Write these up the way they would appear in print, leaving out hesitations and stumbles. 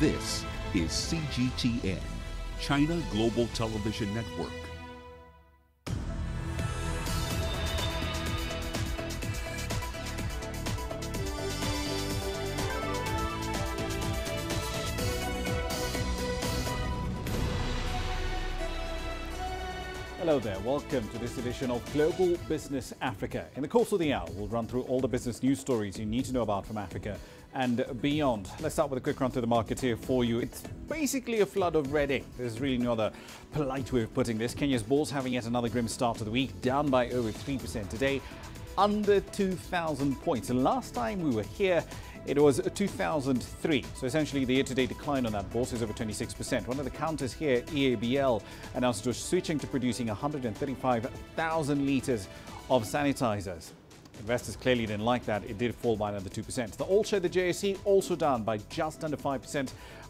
This is CGTN, China Global Television Network. Hello there, welcome to this edition of Global Business Africa. In the course of the hour, we'll run through all the business news stories you need to know about from Africa and beyond. Let's start with a quick run through the markets here for you. It's basically a flood of red ink. There's really no other polite way of putting this. Kenya's bulls having yet another grim start to the week, down by over 3% today, under 2,000 points. And last time we were here, it was 2003. So essentially the year-to-date decline on that bourse is over 26%. One of the counters here, EABL, announced it was switching to producing 135,000 litres of sanitizers. Investors clearly didn't like that. It did fall by another 2%. The all-share, the JSE, also down by just under 5%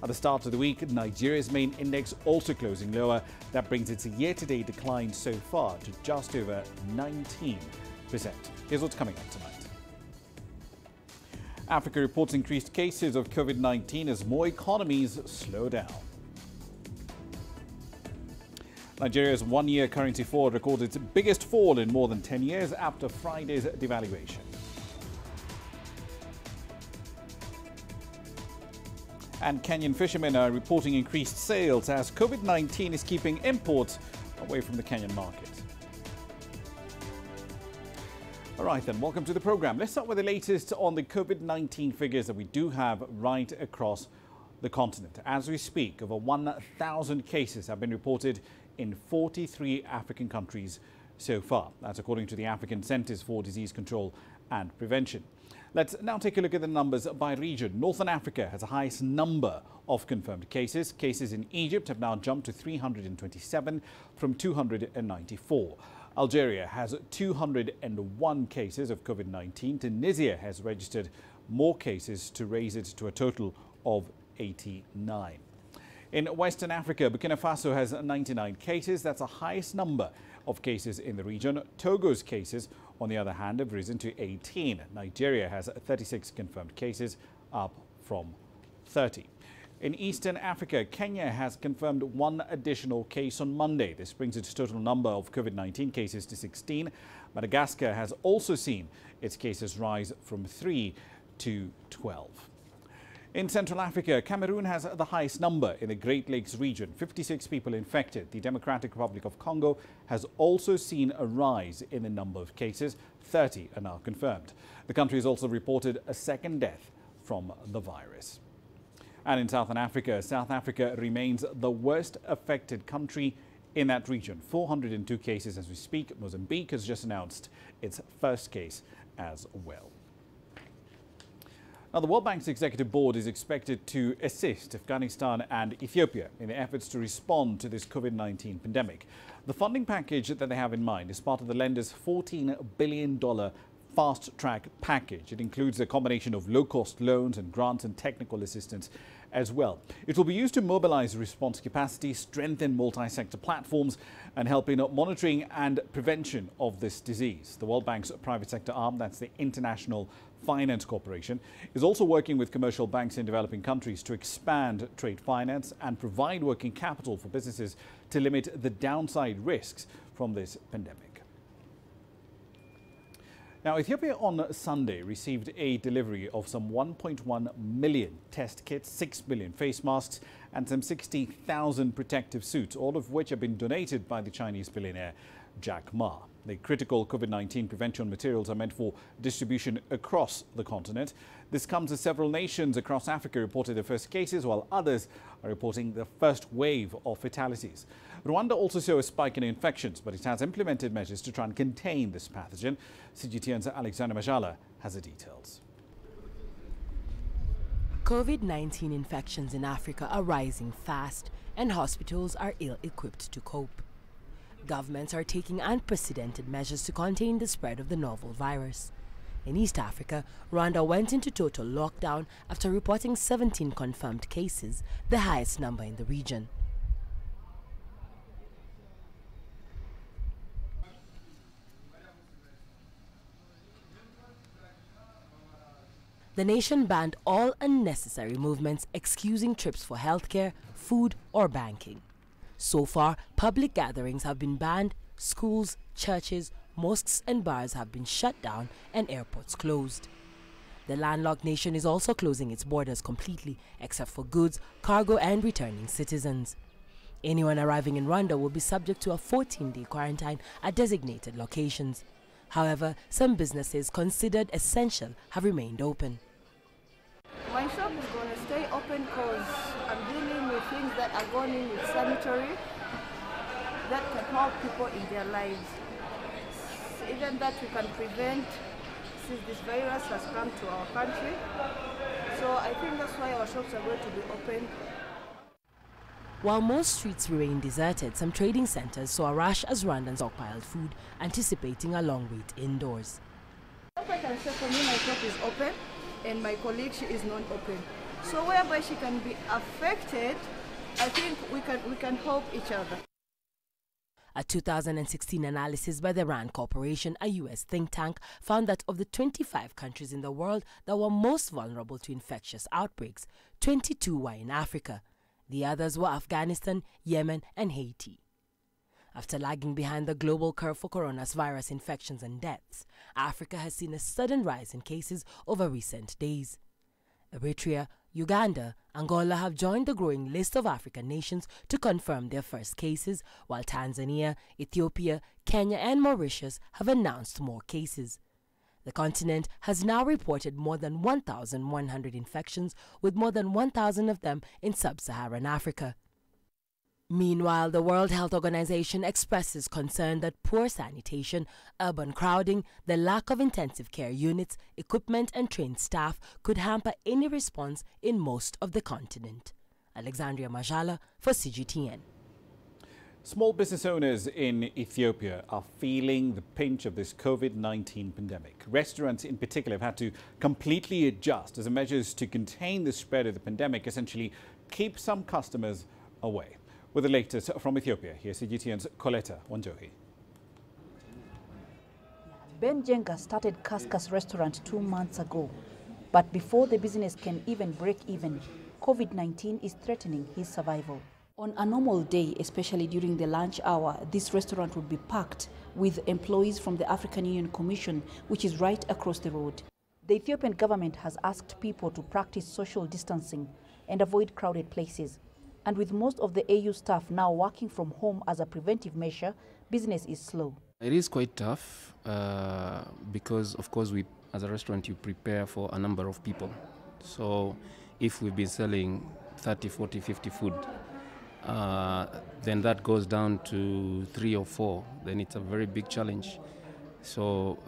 at the start of the week. Nigeria's main index also closing lower. That brings its year-to-date decline so far to just over 19%. Here's what's coming up tonight. Africa reports increased cases of COVID-19 as more economies slow down. Nigeria's one-year currency forward recorded its biggest fall in more than 10 years after Friday's devaluation. And Kenyan fishermen are reporting increased sales as COVID-19 is keeping imports away from the Kenyan market. All right then, welcome to the program. Let's start with the latest on the COVID-19 figures that we do have right across the continent. As we speak, over 1,000 cases have been reported in 43 African countries so far. That's according to the African Centers for Disease Control and Prevention. Let's now take a look at the numbers by region. Northern Africa has the highest number of confirmed cases. Cases in Egypt have now jumped to 327 from 294. Algeria has 201 cases of COVID-19. Tunisia has registered more cases to raise it to a total of 89. In Western Africa, Burkina Faso has 99 cases. That's the highest number of cases in the region. Togo's cases, on the other hand, have risen to 18. Nigeria has 36 confirmed cases, up from 30. In Eastern Africa, Kenya has confirmed one additional case on Monday. This brings its total number of COVID-19 cases to 16. Madagascar has also seen its cases rise from 3 to 12. In Central Africa, Cameroon has the highest number in the Great Lakes region, 56 people infected. The Democratic Republic of Congo has also seen a rise in the number of cases. 30 are now confirmed. The country has also reported a second death from the virus. And in Southern Africa, South Africa remains the worst affected country in that region. 402 cases as we speak. Mozambique has just announced its first case as well. Now, the World Bank's Executive Board is expected to assist Afghanistan and Ethiopia in their efforts to respond to this COVID-19 pandemic. The funding package that they have in mind is part of the lender's $14 billion fast-track package. It includes a combination of low-cost loans and grants and technical assistance as well. It will be used to mobilize response capacity, strengthen multi-sector platforms, and help in monitoring and prevention of this disease. The World Bank's private sector arm, that's the International Finance Corporation, is also working with commercial banks in developing countries to expand trade finance and provide working capital for businesses to limit the downside risks from this pandemic. Now, Ethiopia on Sunday received a delivery of some 1.1 million test kits, 6 million face masks and some 60,000 protective suits, all of which have been donated by the Chinese billionaire Jack Ma. The critical COVID-19 prevention materials are meant for distribution across the continent. This comes as several nations across Africa reported their first cases, while others are reporting the first wave of fatalities. Rwanda also saw a spike in infections, but it has implemented measures to try and contain this pathogen. CGTN's Alexander Majala has the details. COVID-19 infections in Africa are rising fast, and hospitals are ill-equipped to cope. Governments are taking unprecedented measures to contain the spread of the novel virus. In East Africa, Rwanda went into total lockdown after reporting 17 confirmed cases, the highest number in the region. The nation banned all unnecessary movements, excusing trips for healthcare, food, or banking. So far, public gatherings have been banned, schools, churches, mosques, and bars have been shut down, and airports closed. The landlocked nation is also closing its borders completely, except for goods, cargo, and returning citizens. Anyone arriving in Rwanda will be subject to a 14-day quarantine at designated locations. However, some businesses considered essential have remained open. My shop is going to stay open because I'm dealing with things that are going in with sanitary that can help people in their lives. Even that we can prevent since this virus has come to our country. So I think that's why our shops are going to be open. While most streets remain deserted, some trading centers saw a rush as Rwandans stockpiled food, anticipating a long wait indoors. If I can say for me, my shop is open and my colleague, she is not open. So whereby she can be affected, I think we can help each other. A 2016 analysis by the RAND Corporation, a U.S. think tank, found that of the 25 countries in the world that were most vulnerable to infectious outbreaks, 22 were in Africa. The others were Afghanistan, Yemen, and Haiti. After lagging behind the global curve for coronavirus infections and deaths, Africa has seen a sudden rise in cases over recent days. Eritrea, Uganda, Angola have joined the growing list of African nations to confirm their first cases, while Tanzania, Ethiopia, Kenya, and Mauritius have announced more cases. The continent has now reported more than 1,100 infections, with more than 1,000 of them in sub-Saharan Africa. Meanwhile, the World Health Organization expresses concern that poor sanitation, urban crowding, the lack of intensive care units, equipment, and trained staff could hamper any response in most of the continent. Alexandria Majala for CGTN. Small business owners in Ethiopia are feeling the pinch of this COVID-19 pandemic. Restaurants in particular have had to completely adjust as measures to contain the spread of the pandemic, essentially keep some customers away. With the latest from Ethiopia, here's CGTN's Coletta Wanjohi. Ben Jenga started Kaskas restaurant 2 months ago. But before the business can even break even, COVID-19 is threatening his survival. On a normal day, especially during the lunch hour, this restaurant would be packed with employees from the African Union Commission, which is right across the road. The Ethiopian government has asked people to practice social distancing and avoid crowded places. And with most of the AU staff now working from home as a preventive measure, business is slow. It is quite tough because, of course, we, as a restaurant, you prepare for a number of people. So if we've been selling 30, 40, 50 food, then that goes down to 3 or 4. Then it's a very big challenge. So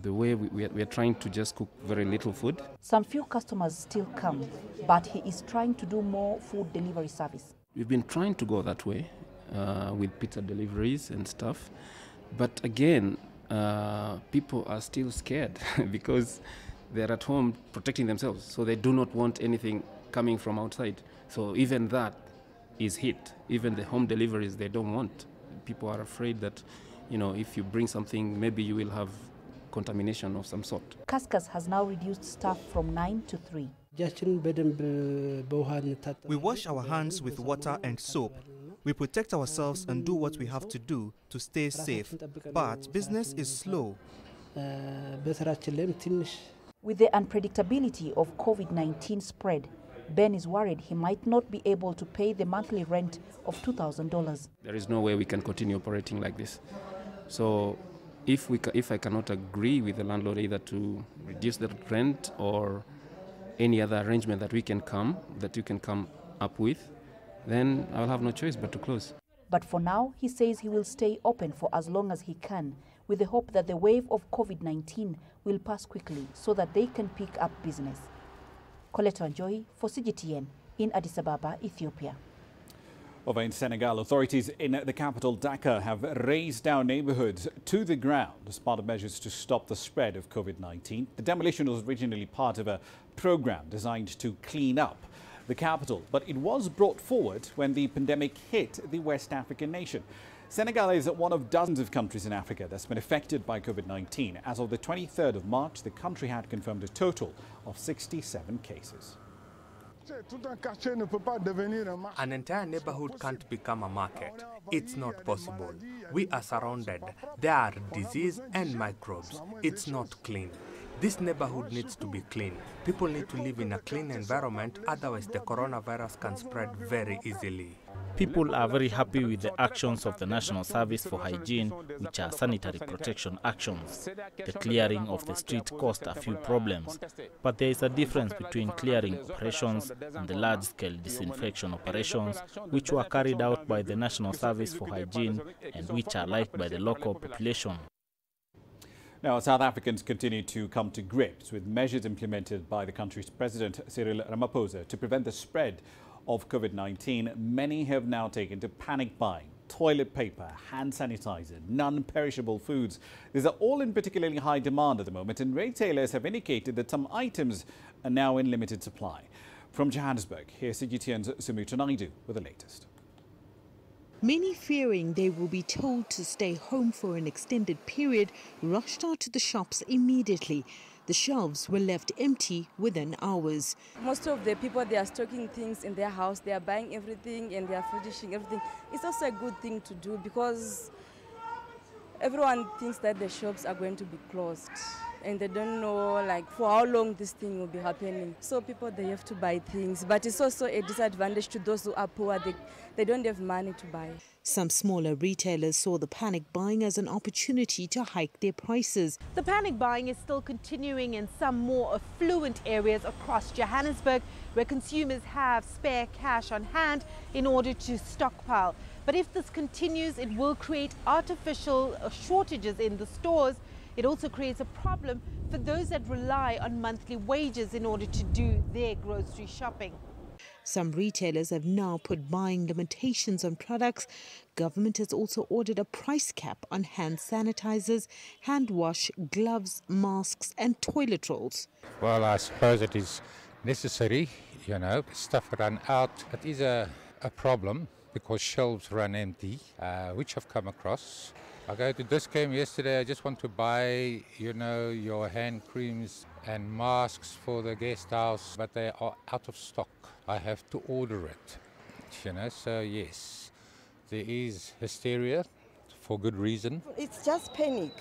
the way we are trying to just cook very little food. Some few customers still come, but he is trying to do more food delivery service. We've been trying to go that way with pizza deliveries and stuff. But again, people are still scared because they're at home protecting themselves. So they do not want anything coming from outside. So even that is hit. Even the home deliveries, they don't want. People are afraid that, you know, if you bring something, maybe you will have contamination of some sort. Kaskas has now reduced staff from 9 to 3. We wash our hands with water and soap. We protect ourselves and do what we have to do to stay safe. But business is slow. With the unpredictability of COVID-19 spread, Ben is worried he might not be able to pay the monthly rent of $2,000. There is no way we can continue operating like this. So if I cannot agree with the landlord either to reduce the rent or any other arrangement that you can come up with, then I'll have no choice but to close. But for now, he says he will stay open for as long as he can, with the hope that the wave of COVID-19 will pass quickly so that they can pick up business. Coletta Wanjohi for CGTN in Addis Ababa, Ethiopia. Over in Senegal, authorities in the capital Dakar have razed down neighborhoods to the ground as part of measures to stop the spread of COVID-19. The demolition was originally part of a program designed to clean up the capital, but it was brought forward when the pandemic hit the West African nation. Senegal is one of dozens of countries in Africa that's been affected by COVID-19. As of the 23rd of March, the country had confirmed a total of 67 cases. An entire neighborhood can't become a market. It's not possible. We are surrounded. There are disease and microbes. It's not clean. This neighborhood needs to be clean. People need to live in a clean environment, otherwise the coronavirus can spread very easily. People are very happy with the actions of the National Service for Hygiene, which are sanitary protection actions. The clearing of the street caused a few problems, but there is a difference between clearing operations and the large-scale disinfection operations, which were carried out by the National Service for Hygiene and which are liked by the local population. Now, South Africans continue to come to grips with measures implemented by the country's President Cyril Ramaphosa to prevent the spread of COVID-19. Many have now taken to panic buying toilet paper, hand sanitizer, non-perishable foods. These are all in particularly high demand at the moment, and retailers have indicated that some items are now in limited supply. From Johannesburg, here's CGTN's Sumitra Naidu with the latest. Many fearing they will be told to stay home for an extended period rushed out to the shops immediately. The shelves were left empty within hours. Most of the people, they are stocking things in their house, they are buying everything and they are finishing everything. It's also a good thing to do because everyone thinks that the shops are going to be closed and they don't know like for how long this thing will be happening. So people, they have to buy things, but it's also a disadvantage to those who are poor. They don't have money to buy. Some smaller retailers saw the panic buying as an opportunity to hike their prices. The panic buying is still continuing in some more affluent areas across Johannesburg, where consumers have spare cash on hand in order to stockpile. But if this continues, it will create artificial shortages in the stores. It also creates a problem for those that rely on monthly wages in order to do their grocery shopping. Some retailers have now put buying limitations on products. Government has also ordered a price cap on hand sanitizers, hand wash, gloves, masks and toilet rolls. Well, I suppose it is necessary, you know, stuff run out. It is a problem because shelves run empty, which I've come across. I go to Discount yesterday, I just want to buy, you know, your hand creams and masks for the guest house, but they are out of stock. I have to order it, you know, so yes, there is hysteria for good reason. It's just panic.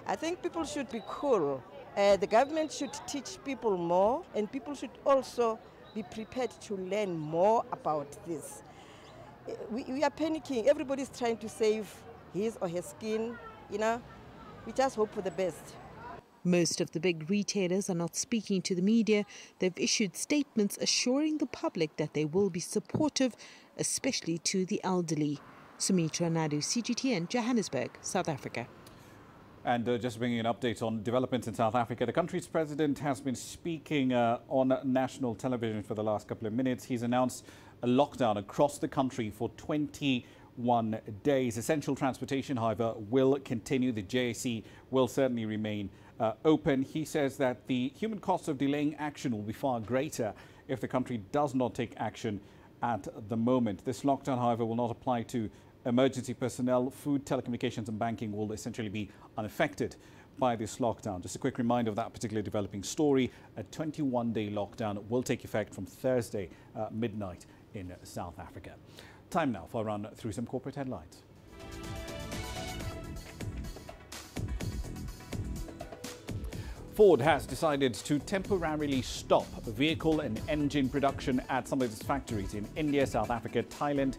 I think people should be cool. The government should teach people more, and people should also be prepared to learn more about this. We are panicking. Everybody's trying to save his or her skin, you know. We just hope for the best. Most of the big retailers are not speaking to the media. They've issued statements assuring the public that they will be supportive, especially to the elderly. Sumitra Naidu, CGTN, Johannesburg, South Africa. And just bringing an update on developments in South Africa. The country's president has been speaking on national television for the last couple of minutes. He's announced a lockdown across the country for 21 days. Essential transportation, however, will continue. The JSE will certainly remain open. He says that the human cost of delaying action will be far greater if the country does not take action at the moment. This lockdown, however, will not apply to emergency personnel. Food, telecommunications and banking will essentially be unaffected by this lockdown. Just a quick reminder of that particular developing story. A 21-day lockdown will take effect from Thursday midnight in South Africa. Time now for a run through some corporate headlines. Ford has decided to temporarily stop vehicle and engine production at some of its factories in India, South Africa, Thailand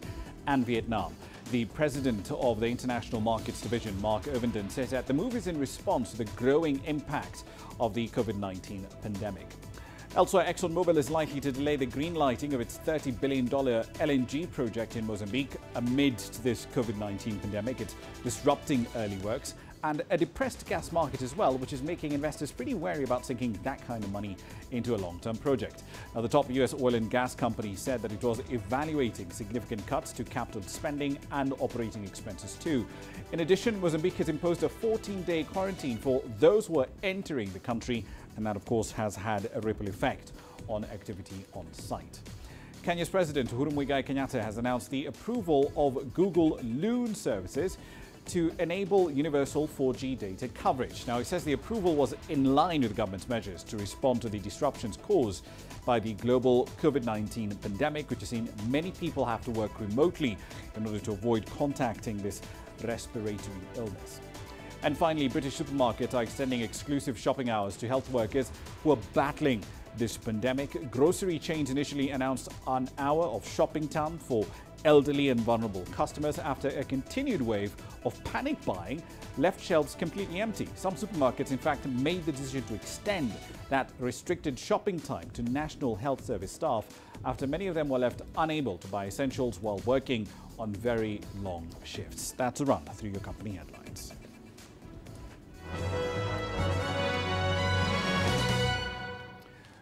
and Vietnam. The president of the International Markets Division, Mark Ovenden, says that the move is in response to the growing impact of the COVID-19 pandemic. Elsewhere, ExxonMobil is likely to delay the green lighting of its $30 billion LNG project in Mozambique amidst this COVID-19 pandemic. It's disrupting early works and a depressed gas market as well, which is making investors pretty wary about sinking that kind of money into a long-term project. Now, the top US oil and gas company said that it was evaluating significant cuts to capital spending and operating expenses too. In addition, Mozambique has imposed a 14-day quarantine for those who are entering the country, and that of course has had a ripple effect on activity on site. Kenya's President Uhuru Muigai Kenyatta has announced the approval of Google Loon services to enable universal 4G data coverage. Now, he says the approval was in line with the government's measures to respond to the disruptions caused by the global COVID-19 pandemic, which has seen many people have to work remotely in order to avoid contacting this respiratory illness. And finally, British supermarkets are extending exclusive shopping hours to health workers who are battling this pandemic. Grocery chains initially announced an hour of shopping time for elderly and vulnerable customers after a continued wave of panic buying left shelves completely empty. Some supermarkets, in fact, made the decision to extend that restricted shopping time to National Health Service staff after many of them were left unable to buy essentials while working on very long shifts. That's a run through your company headlines.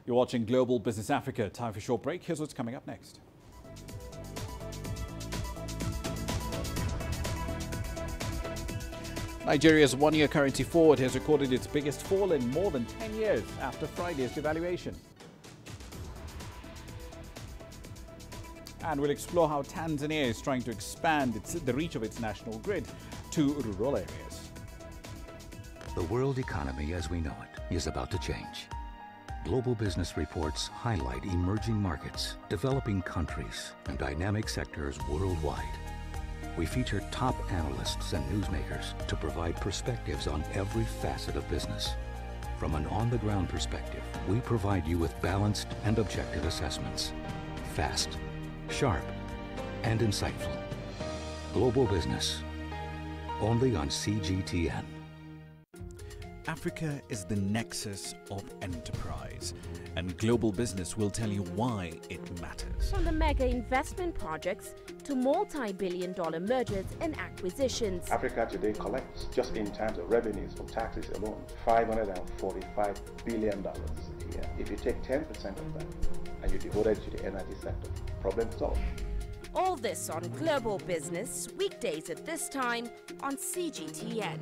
You're watching Global Business Africa. Time for a short break. Here's what's coming up next. Nigeria's one-year currency forward has recorded its biggest fall in more than 10 years after Friday's devaluation. And we'll explore how Tanzania is trying to expand the reach of its national grid to rural areas. The world economy as we know it is about to change. Global business reports highlight emerging markets, developing countries, and dynamic sectors worldwide. We feature top analysts and newsmakers to provide perspectives on every facet of business. From an on-the-ground perspective, we provide you with balanced and objective assessments. Fast, sharp, and insightful. Global Business, only on CGTN. Africa is the nexus of enterprise, and Global Business will tell you why it matters. From the mega investment projects to multi-billion-dollar mergers and acquisitions. Africa today collects, just in terms of revenues from taxes alone, $545 billion a year. If you take 10% of that and you devote it to the energy sector, problem solved. All this on Global Business, weekdays at this time on CGTN.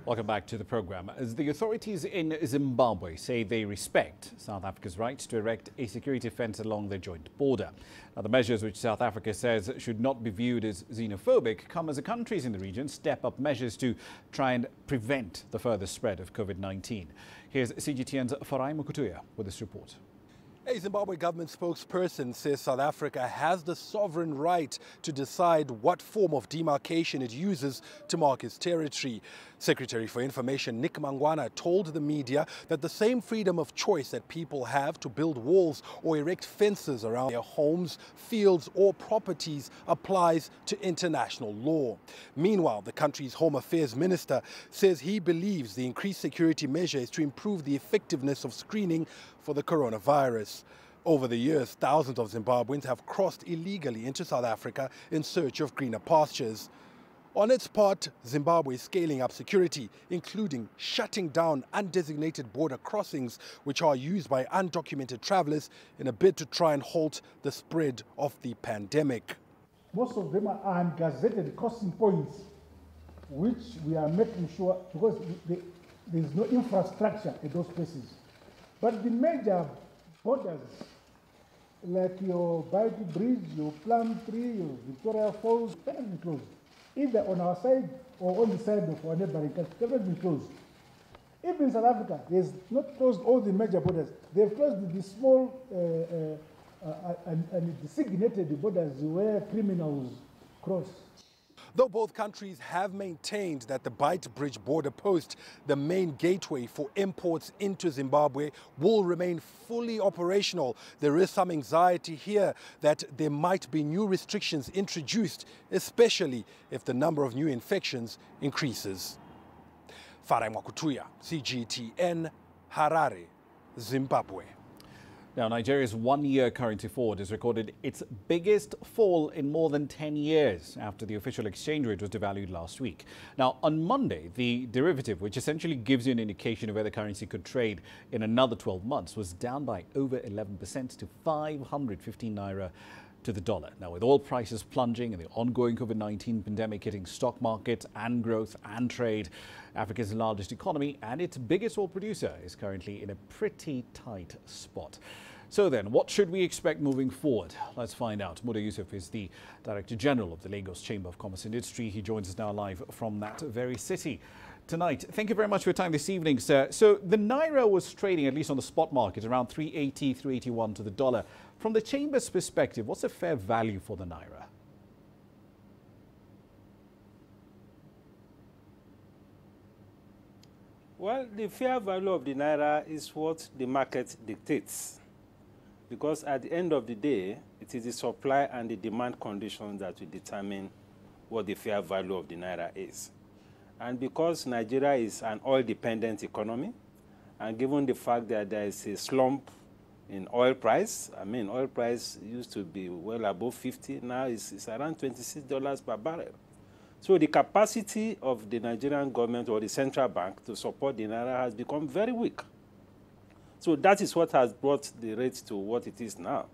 Welcome back to the program. As the authorities in Zimbabwe say they respect South Africa's right to erect a security fence along their joint border. Now, the measures which South Africa says should not be viewed as xenophobic come as the countries in the region step up measures to try and prevent the further spread of COVID-19. Here's CGTN's Farai Mukutuya with this report. A Zimbabwe government spokesperson says South Africa has the sovereign right to decide what form of demarcation it uses to mark its territory. Secretary for Information Nick Mangwana told the media that the same freedom of choice that people have to build walls or erect fences around their homes, fields or properties applies to international law. Meanwhile, the country's Home Affairs Minister says he believes the increased security measure is to improve the effectiveness of screening for the coronavirus. Over the years, thousands of Zimbabweans have crossed illegally into South Africa in search of greener pastures. On its part, Zimbabwe is scaling up security, including shutting down undesignated border crossings, which are used by undocumented travelers in a bid to try and halt the spread of the pandemic. Most of them are ungazetted crossing points, which we are making sure, because there is no infrastructure at those places. But the major borders, like your Bite Bridge, your Plum Tree, your Victoria Falls, cannot be closed. Either on our side or on the side of our neighboring country, cannot be closed. Even South Africa, they have not closed all the major borders. They've closed the small and designated borders where criminals cross. Though both countries have maintained that the Bite Bridge border post, the main gateway for imports into Zimbabwe, will remain fully operational, there is some anxiety here that there might be new restrictions introduced, especially if the number of new infections increases. Farai Mukutuya, CGTN, Harare, Zimbabwe. Now, Nigeria's one-year currency forward has recorded its biggest fall in more than 10 years after the official exchange rate was devalued last week. Now, on Monday, the derivative, which essentially gives you an indication of where the currency could trade in another 12 months, was down by over 11% to 515 naira to the dollar. Now, with oil prices plunging and the ongoing COVID-19 pandemic hitting stock markets and growth and trade, Africa's largest economy and its biggest oil producer is currently in a pretty tight spot. So then, what should we expect moving forward? Let's find out. Muda Yusuf is the Director General of the Lagos Chamber of Commerce and Industry. He joins us now live from that very city tonight. Thank you very much for your time this evening, sir. So the Naira was trading, at least on the spot market, around 380, 381 to the dollar. From the Chamber's perspective, what's a fair value for the Naira? Well, the fair value of the Naira is what the market dictates. Because at the end of the day, it is the supply and the demand conditions that will determine what the fair value of the Naira is. And because Nigeria is an oil-dependent economy, and given the fact that there is a slump in oil price, I mean, oil price used to be well above 50, now it's around $26 per barrel. So the capacity of the Nigerian government or the central bank to support the Naira has become very weak. So that is what has brought the rate to what it is now.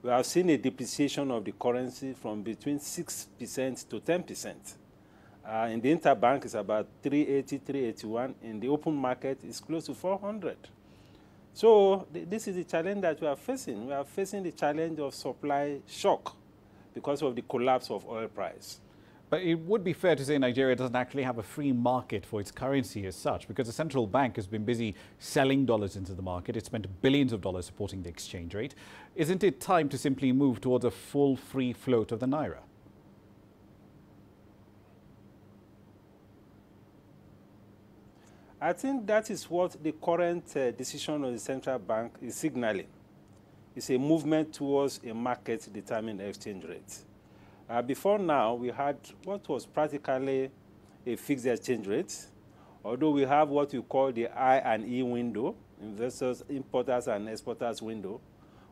We have seen a depreciation of the currency from between 6% to 10%. In the interbank, it's about 380, 381. In the open market, it's close to 400. So this is the challenge that we are facing. We are facing the challenge of supply shock because of the collapse of oil price. But it would be fair to say Nigeria doesn't actually have a free market for its currency as such, because the central bank has been busy selling dollars into the market. It spent billions of dollars supporting the exchange rate. Isn't it time to simply move towards a full free float of the Naira? I think that is what the current decision of the central bank is signaling. It's a movement towards a market-determined exchange rate. Before now, we had what was practically a fixed exchange rate, although we have what we call the I&E window, investors, importers and exporters window,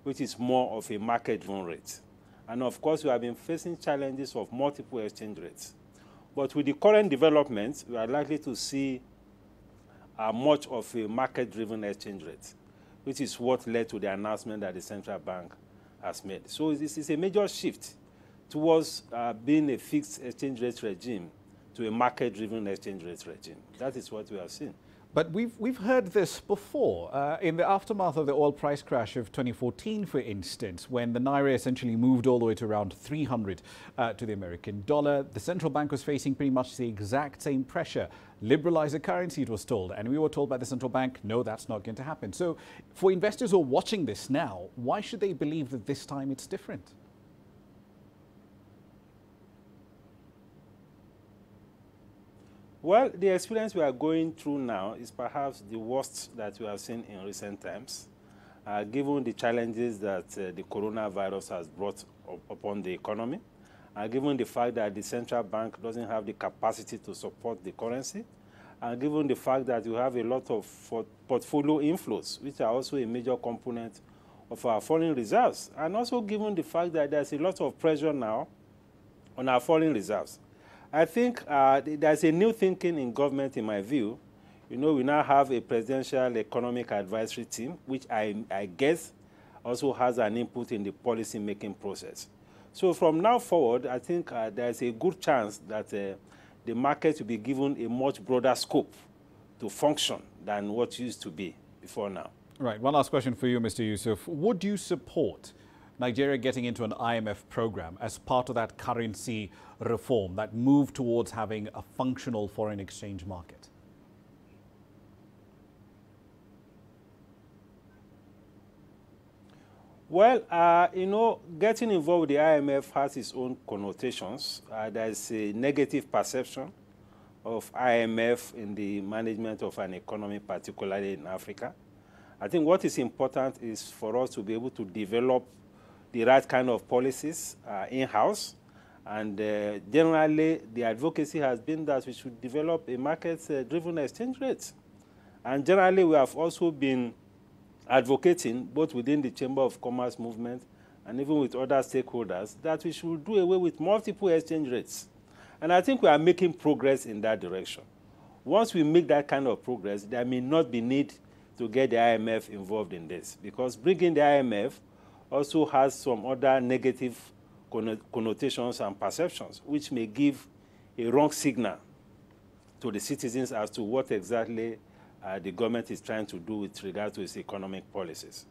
which is more of a market-driven rate. And of course, we have been facing challenges of multiple exchange rates. But with the current developments, we are likely to see much of a market-driven exchange rate, which is what led to the announcement that the central bank has made. So this is a major shift towards being a fixed exchange rate regime to a market-driven exchange rate regime. That is what we have seen. But we've heard this before. In the aftermath of the oil price crash of 2014, for instance, when the Naira essentially moved all the way to around 300 to the American dollar, the central bank was facing pretty much the exact same pressure. Liberalize the currency, it was told. And we were told by the central bank, no, that's not going to happen. So for investors who are watching this now, why should they believe that this time it's different? Well, the experience we are going through now is perhaps the worst that we have seen in recent times, given the challenges that the coronavirus has brought upon the economy, given the fact that the central bank doesn't have the capacity to support the currency, and given the fact that we have a lot of portfolio inflows, which are also a major component of our foreign reserves, and also given the fact that there's a lot of pressure now on our foreign reserves. I think there's a new thinking in government, in my view. You know, we now have a presidential economic advisory team, which I guess also has an input in the policy-making process. So from now forward, I think there's a good chance that the market will be given a much broader scope to function than what used to be before now. Right. One last question for you, Mr. Yusuf. Would you support Nigeria getting into an IMF program as part of that currency reform, that move towards having a functional foreign exchange market? Well, you know, getting involved with the IMF has its own connotations. There's a negative perception of IMF in the management of an economy, particularly in Africa. I think what is important is for us to be able to develop the right kind of policies in-house. And generally, the advocacy has been that we should develop a market-driven exchange rate. And generally, we have also been advocating, both within the Chamber of Commerce movement and even with other stakeholders, that we should do away with multiple exchange rates. And I think we are making progress in that direction. Once we make that kind of progress, there may not be need to get the IMF involved in this, because bringing the IMF also has some other negative connotations and perceptions, which may give a wrong signal to the citizens as to what exactly the government is trying to do with regard to its economic policies.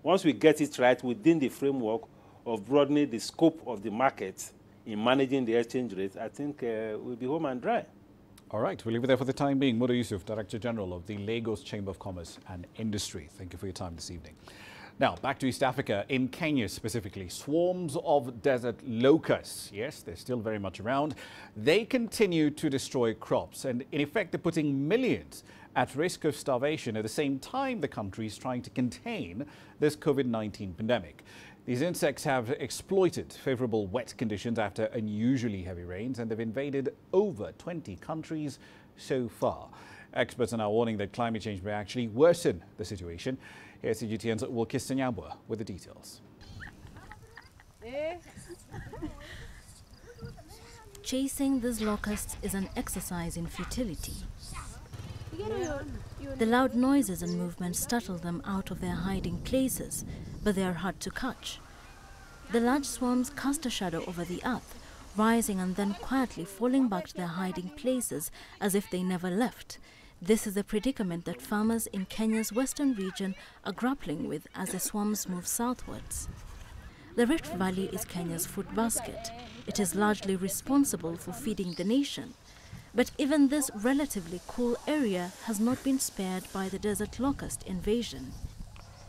Once we get it right within the framework of broadening the scope of the market in managing the exchange rate, I think we'll be home and dry. All right, we'll leave it there for the time being. Muda Yusuf, Director General of the Lagos Chamber of Commerce and Industry. Thank you for your time this evening. Now, back to East Africa. In Kenya specifically, swarms of desert locusts, yes, they're still very much around. They continue to destroy crops and, in effect, they're putting millions at risk of starvation at the same time the country is trying to contain this COVID-19 pandemic. These insects have exploited favorable wet conditions after unusually heavy rains, and they've invaded over 20 countries so far. Experts are now warning that climate change may actually worsen the situation. Here's CGTN's Locust with the details. Chasing these locusts is an exercise in futility. The loud noises and movements startle them out of their hiding places, but they are hard to catch. The large swarms cast a shadow over the earth, rising and then quietly falling back to their hiding places as if they never left. This is the predicament that farmers in Kenya's western region are grappling with as the swarms move southwards. The Rift Valley is Kenya's food basket. It is largely responsible for feeding the nation. But even this relatively cool area has not been spared by the desert locust invasion.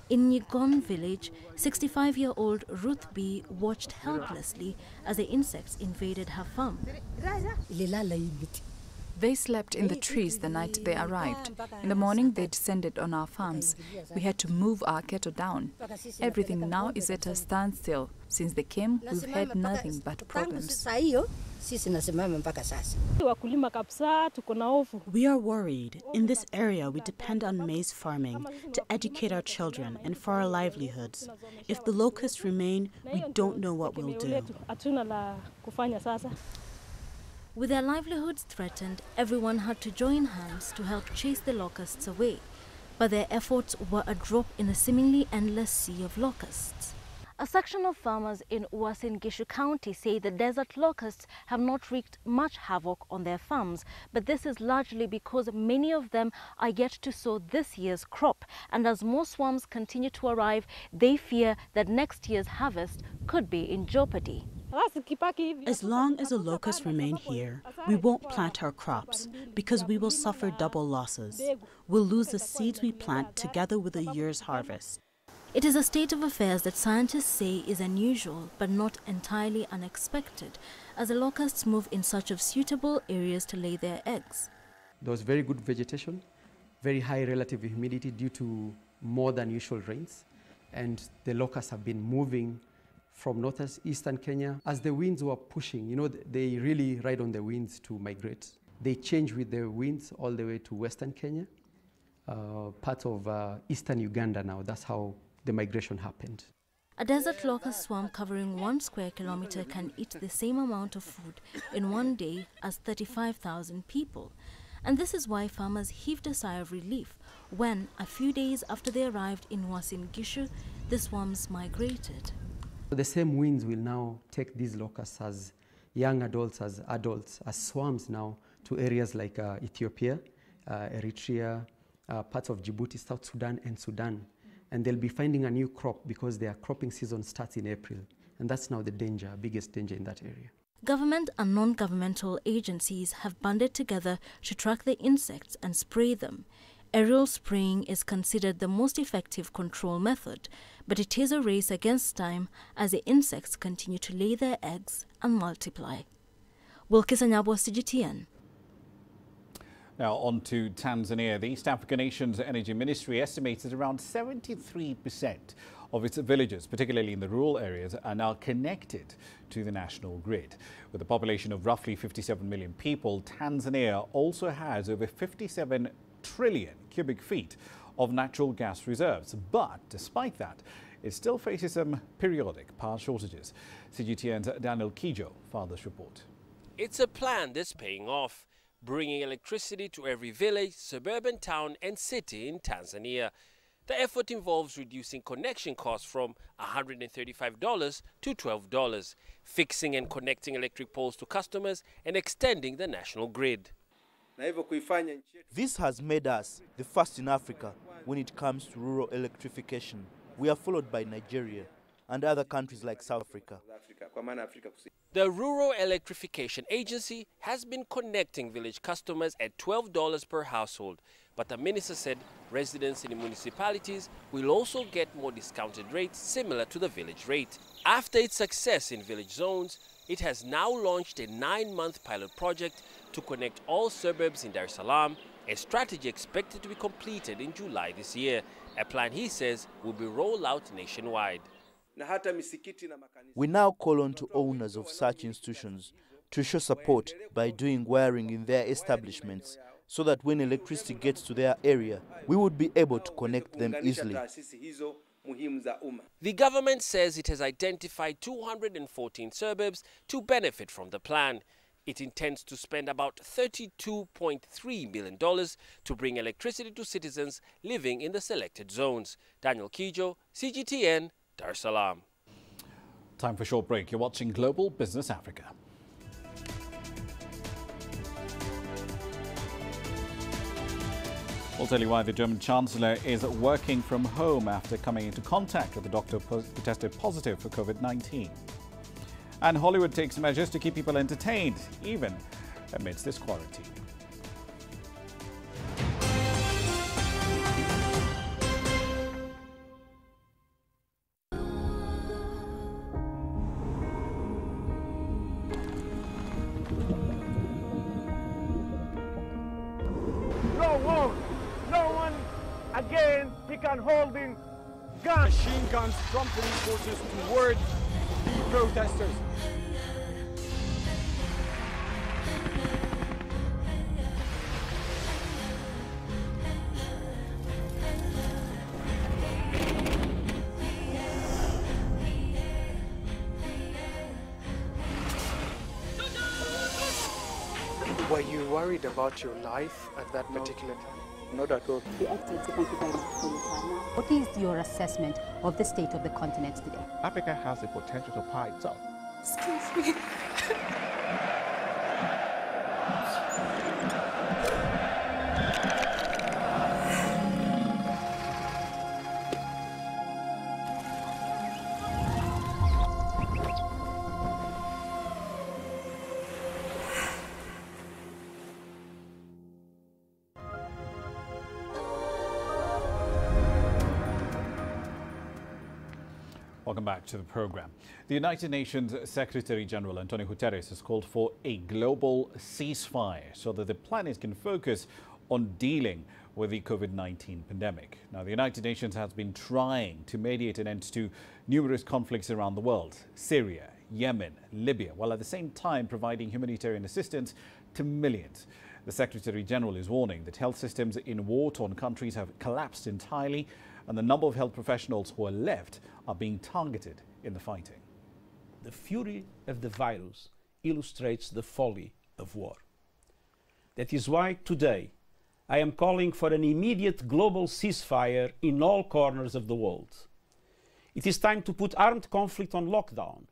In Nyigon village, 65-year-old Ruth B. watched helplessly as the insects invaded her farm. They slept in the trees the night they arrived. In the morning, they descended on our farms. We had to move our cattle down. Everything now is at a standstill. Since they came, we've had nothing but problems. We are worried. In this area, we depend on maize farming to educate our children and for our livelihoods. If the locusts remain, we don't know what we'll do. With their livelihoods threatened, everyone had to join hands to help chase the locusts away. But their efforts were a drop in a seemingly endless sea of locusts. A section of farmers in Uasin Gishu County say the desert locusts have not wreaked much havoc on their farms, but this is largely because many of them are yet to sow this year's crop, and as more swarms continue to arrive, they fear that next year's harvest could be in jeopardy. As long as the locusts remain here, we won't plant our crops because we will suffer double losses. We'll lose the seeds we plant together with the year's harvest. It is a state of affairs that scientists say is unusual but not entirely unexpected, as the locusts move in search of suitable areas to lay their eggs. There was very good vegetation, very high relative humidity due to more than usual rains, and the locusts have been moving from northeastern Kenya. As the winds were pushing, you know, they really ride on the winds to migrate. They change with the winds all the way to western Kenya, part of eastern Uganda now. That's how the migration happened. A desert locust swarm covering 1 square kilometer can eat the same amount of food in one day as 35,000 people. And this is why farmers heaved a sigh of relief when, a few days after they arrived in Uasin Gishu, the swarms migrated. The same winds will now take these locusts as young adults, as swarms now to areas like Ethiopia, Eritrea, parts of Djibouti, South Sudan and Sudan. And they'll be finding a new crop because their cropping season starts in April. And that's now the danger, biggest danger in that area. Government and non-governmental agencies have banded together to track the insects and spray them. Aerial spraying is considered the most effective control method, but it is a race against time as the insects continue to lay their eggs and multiply. Wilkes Anyabo, CGTN. Now on to Tanzania. The East African nation's energy ministry estimates that around 73% of its villages, particularly in the rural areas, are now connected to the national grid. With a population of roughly 57 million people, Tanzania also has over 57 trillion cubic feet of natural gas reserves. But despite that, it still faces some periodic power shortages. CGTN's Daniel Kijo filed this report. It's a plan that's paying off, bringing electricity to every village, suburban town and city in Tanzania. The effort involves reducing connection costs from $135 to $12, fixing and connecting electric poles to customers, and extending the national grid. This has made us the first in Africa when it comes to rural electrification. We are followed by Nigeria and other countries like South Africa. The Rural Electrification Agency has been connecting village customers at $12 per household, but the minister said residents in the municipalities will also get more discounted rates similar to the village rate. After its success in village zones, it has now launched a 9-month pilot project to connect all suburbs in Dar es Salaam, a strategy expected to be completed in July this year, a plan he says will be rolled out nationwide. We now call on to owners of such institutions to show support by doing wiring in their establishments so that when electricity gets to their area, we would be able to connect them easily. The government says it has identified 214 suburbs to benefit from the plan. It intends to spend about $32.3 million to bring electricity to citizens living in the selected zones. Daniel Kijo, CGTN, Dar es Salaam. Time for a short break. You're watching Global Business Africa. We'll tell you why the German Chancellor is working from home after coming into contact with a doctor who tested positive for COVID-19. And Hollywood takes measures to keep people entertained, even amidst this quarantine. Holding guns. Machine guns from police forces towards the protesters. Were you worried about your life at that particular time? Not at all. Thank you very much for your time. What is your assessment of the state of the continent today? Africa has the potential to power itself. Excuse me. Welcome back to the program. The United Nations Secretary General Antonio Guterres has called for a global ceasefire so that the planet can focus on dealing with the COVID-19 pandemic. Now, the United Nations has been trying to mediate an end to numerous conflicts around the world: Syria, Yemen, Libya, while at the same time providing humanitarian assistance to millions. The Secretary General is warning that health systems in war-torn countries have collapsed entirely, and the number of health professionals who are left are being targeted in the fighting. The fury of the virus illustrates the folly of war. That is why today I am calling for an immediate global ceasefire in all corners of the world. It is time to put armed conflict on lockdown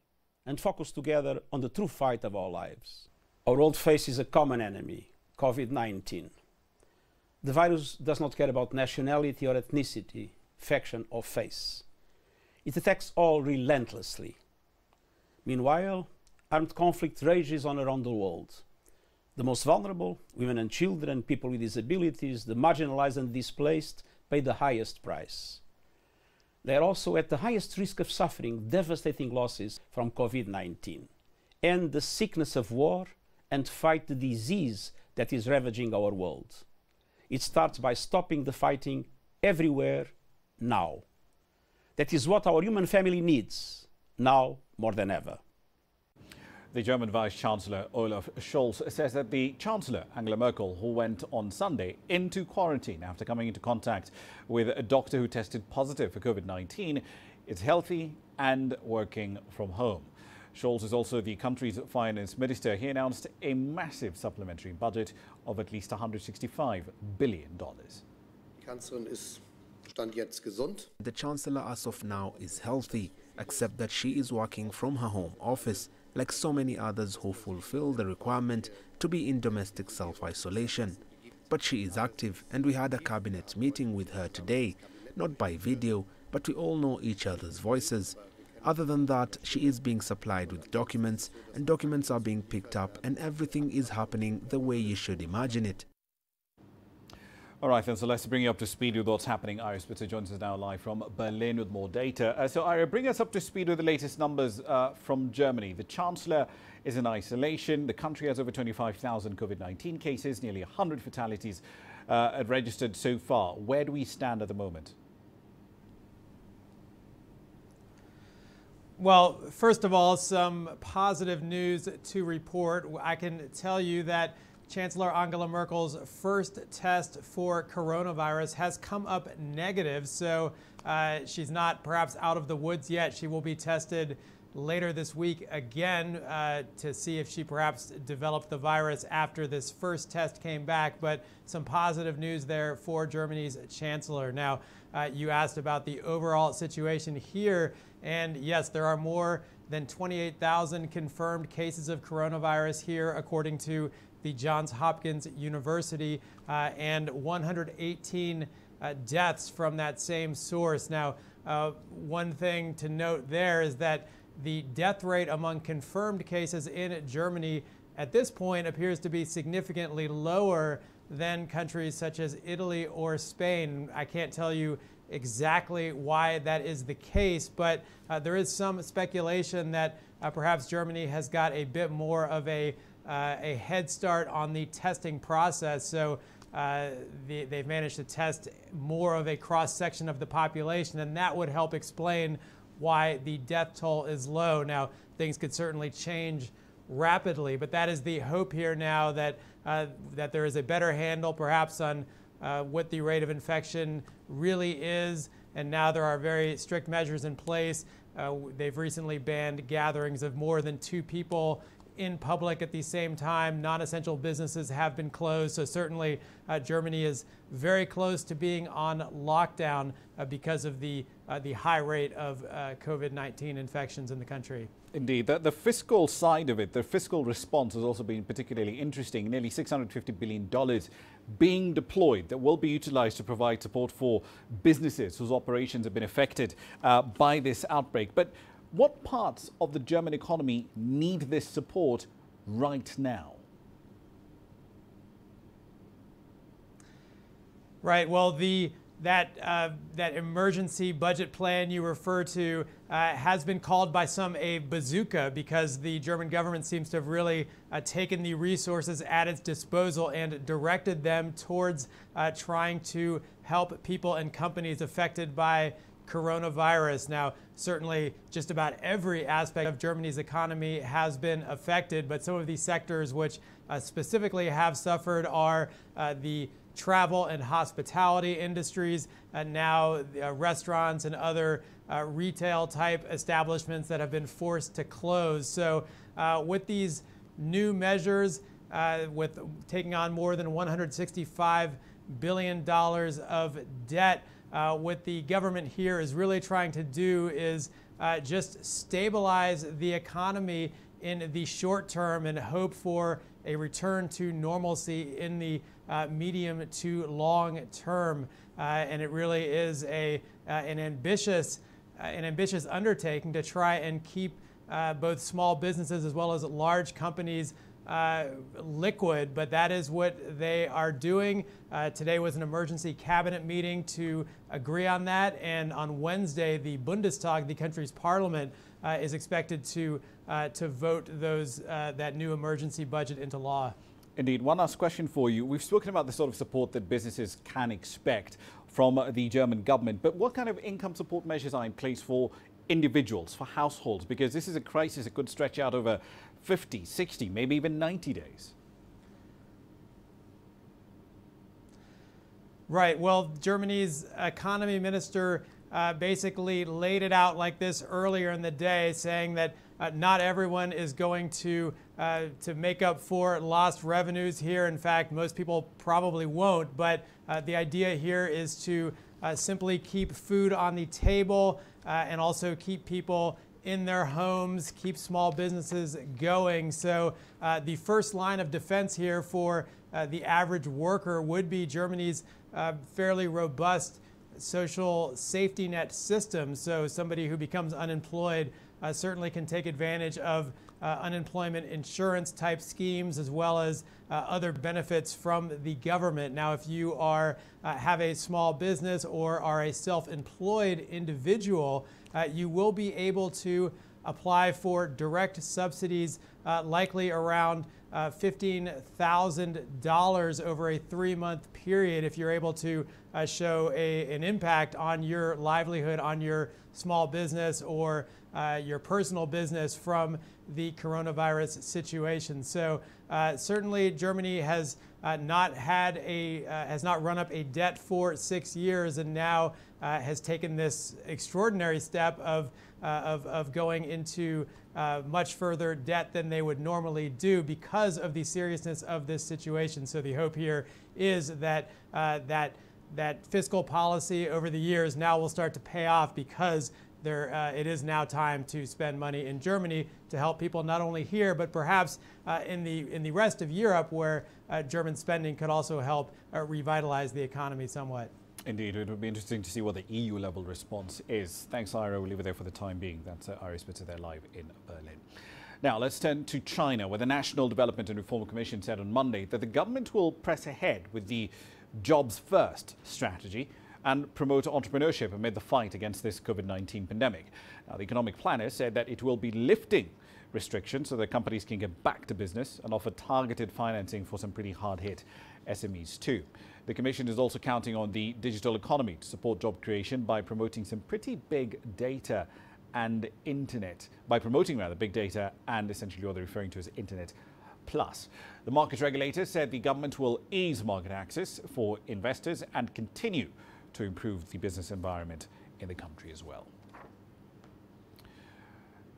and focus together on the true fight of our lives. Our world faces a common enemy, COVID-19. The virus does not care about nationality or ethnicity, faction or face. It attacks all relentlessly. Meanwhile, armed conflict rages on around the world. The most vulnerable, women and children, people with disabilities, the marginalized and displaced, pay the highest price. They are also at the highest risk of suffering devastating losses from COVID-19. End the sickness of war and fight the disease that is ravaging our world. It starts by stopping the fighting everywhere, now. That is what our human family needs, now more than ever. The German Vice-Chancellor Olaf Scholz says that the Chancellor, Angela Merkel, who went on Sunday into quarantine after coming into contact with a doctor who tested positive for COVID-19, is healthy and working from home. Scholz is also the country's finance minister. He announced a massive supplementary budget of at least $165 billion. Kanzlerin ist The Chancellor as of now is healthy, except that she is working from her home office, like so many others who fulfill the requirement to be in domestic self-isolation. But she is active, and we had a cabinet meeting with her today, not by video, but we all know each other's voices. Other than that, she is being supplied with documents, and documents are being picked up, and everything is happening the way you should imagine it. All right, then, so let's bring you up to speed with what's happening. Ira Spitzer joins us now live from Berlin with more data. So, Ira, bring us up to speed with the latest numbers from Germany. The Chancellor is in isolation. The country has over 25,000 COVID-19 cases, nearly 100 fatalities registered so far. Where do we stand at the moment? Well, first of all, some positive news to report. I can tell you that Chancellor Angela Merkel's first test for coronavirus has come up negative, so she's not perhaps out of the woods yet. She will be tested later this week again to see if she perhaps developed the virus after this first test came back, but some positive news there for Germany's Chancellor. Now, you asked about the overall situation here, and yes, there are more than 28,000 confirmed cases of coronavirus here, according to the Johns Hopkins University, and 118 deaths from that same source. Now, one thing to note there is that the death rate among confirmed cases in Germany at this point appears to be significantly lower than countries such as Italy or Spain. I can't tell you exactly why that is the case, but there is some speculation that perhaps Germany has got a bit more of a head start on the testing process. So they've managed to test more of a cross-section of the population, and that would help explain why the death toll is low. Now, things could certainly change rapidly, but that is the hope here now, that that there is a better handle perhaps on what the rate of infection really is, and now there are very strict measures in place. They've recently banned gatherings of more than 2 people in public at the same time. Non-essential businesses have been closed, so certainly Germany is very close to being on lockdown because of the high rate of COVID-19 infections in the country. Indeed. The fiscal side of it, the fiscal response has also been particularly interesting. Nearly $650 billion being deployed that will be utilized to provide support for businesses whose operations have been affected by this outbreak. But what parts of the German economy need this support right now? Right. Well, that emergency budget plan you refer to has been called by some a bazooka, because the German government seems to have really taken the resources at its disposal and directed them towards trying to help people and companies affected by coronavirus. Now, certainly just about every aspect of Germany's economy has been affected, but some of these sectors which specifically have suffered are the travel and hospitality industries, and now restaurants and other retail type establishments that have been forced to close. So with these new measures, with taking on more than $165 billion of debt, what the government here is really trying to do is just stabilize the economy in the short term and hope for a return to normalcy in the medium to long term. And it really is an ambitious undertaking to try and keep both small businesses as well as large companies liquid, but that is what they are doing. Today was an emergency cabinet meeting to agree on that, and on Wednesday, the Bundestag, the country's parliament, is expected to vote that new emergency budget into law. Indeed. One last question for you. We've spoken about the sort of support that businesses can expect from the German government, but what kind of income support measures are in place for individuals, for households? Because this is a crisis that could stretch out over 50, 60, maybe even 90 days. Right. Well, Germany's economy minister basically laid it out like this earlier in the day, saying that not everyone is going to make up for lost revenues here. In fact, most people probably won't. But the idea here is to simply keep food on the table and also keep people in their homes, keep small businesses going. So the first line of defense here for the average worker would be Germany's fairly robust social safety net system. So somebody who becomes unemployed certainly can take advantage of unemployment insurance type schemes as well as other benefits from the government. Now, if you are have a small business or are a self-employed individual, you will be able to apply for direct subsidies, likely around $15,000 over a 3-month period if you're able to show an impact on your livelihood, on your small business or your personal business from the coronavirus situation. So certainly Germany has not run up a debt for 6 years and now has taken this extraordinary step of going into much further debt than they would normally do because of the seriousness of this situation. So the hope here is that that fiscal policy over the years now will start to pay off because it is now time to spend money in Germany to help people not only here but perhaps in the rest of Europe where German spending could also help revitalize the economy somewhat. Indeed, it would be interesting to see what the EU level response is. Thanks, Ira. We'll leave it there for the time being. That's Ira Spitzer there live in Berlin. Now, let's turn to China, where the National Development and Reform Commission said on Monday that the government will press ahead with the Jobs First strategy and promote entrepreneurship amid the fight against this COVID-19 pandemic. Now, the economic planner said that it will be lifting restrictions so that companies can get back to business and offer targeted financing for some pretty hard-hit SMEs too. The Commission is also counting on the digital economy to support job creation by promoting some pretty big data and internet, big data and essentially what they're referring to as Internet Plus. The market regulator said the government will ease market access for investors and continue to improve the business environment in the country as well.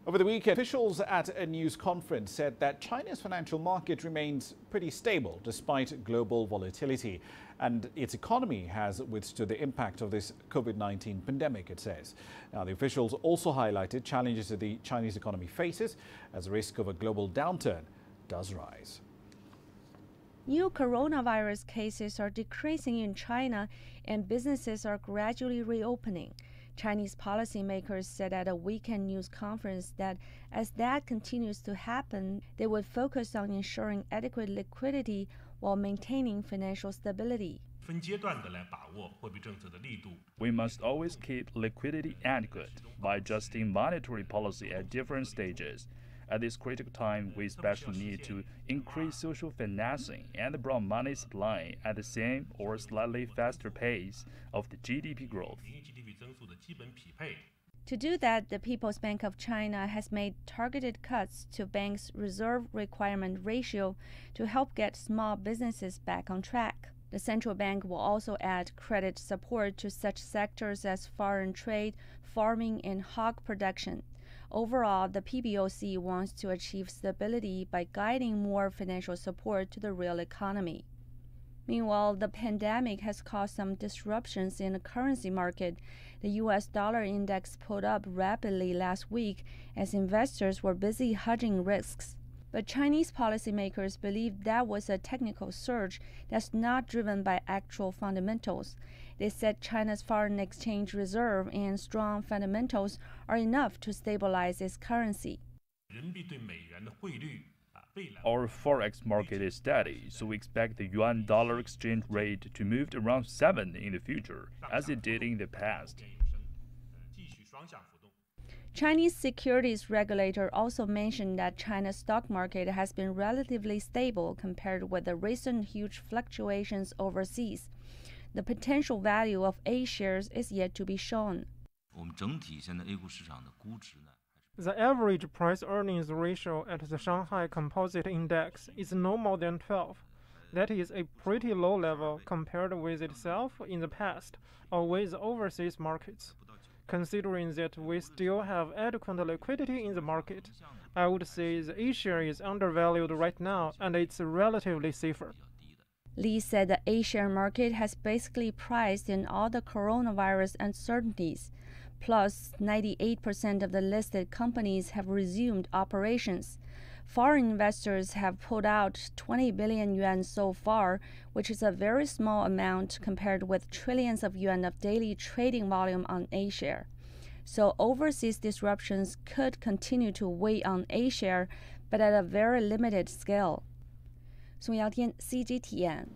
Over the weekend, officials at a news conference said that China's financial market remains pretty stable despite global volatility, and its economy has withstood the impact of this COVID-19 pandemic, it says. Now, the officials also highlighted challenges that the Chinese economy faces as the risk of a global downturn does rise. New coronavirus cases are decreasing in China and businesses are gradually reopening. Chinese policymakers said at a weekend news conference that as that continues to happen, they would focus on ensuring adequate liquidity while maintaining financial stability. We must always keep liquidity adequate by adjusting monetary policy at different stages. At this critical time, we especially need to increase social financing and broad money supply at the same or slightly faster pace of the GDP growth. To do that, the People's Bank of China has made targeted cuts to banks' reserve requirement ratio to help get small businesses back on track. The central bank will also add credit support to such sectors as foreign trade, farming, and hog production. Overall, the PBOC wants to achieve stability by guiding more financial support to the real economy. Meanwhile, the pandemic has caused some disruptions in the currency market. The U.S. dollar index pulled up rapidly last week as investors were busy hedging risks. But Chinese policymakers believe that was a technical surge that's not driven by actual fundamentals. They said China's foreign exchange reserve and strong fundamentals are enough to stabilize its currency. Our forex market is steady, so we expect the yuan-dollar exchange rate to move to around 7 in the future, as it did in the past. Chinese securities regulator also mentioned that China's stock market has been relatively stable compared with the recent huge fluctuations overseas. The potential value of A shares is yet to be shown. The average price-earnings ratio at the Shanghai Composite Index is no more than 12. That is a pretty low level compared with itself in the past or with overseas markets. Considering that we still have adequate liquidity in the market, I would say the A share is undervalued right now and it's relatively safer. Lee said the A-share market has basically priced in all the coronavirus uncertainties. Plus, 98% of the listed companies have resumed operations. Foreign investors have pulled out 20 billion yuan so far, which is a very small amount compared with trillions of yuan of daily trading volume on A-share. So overseas disruptions could continue to weigh on A-share, but at a very limited scale. 宋瑶天 CG 体验。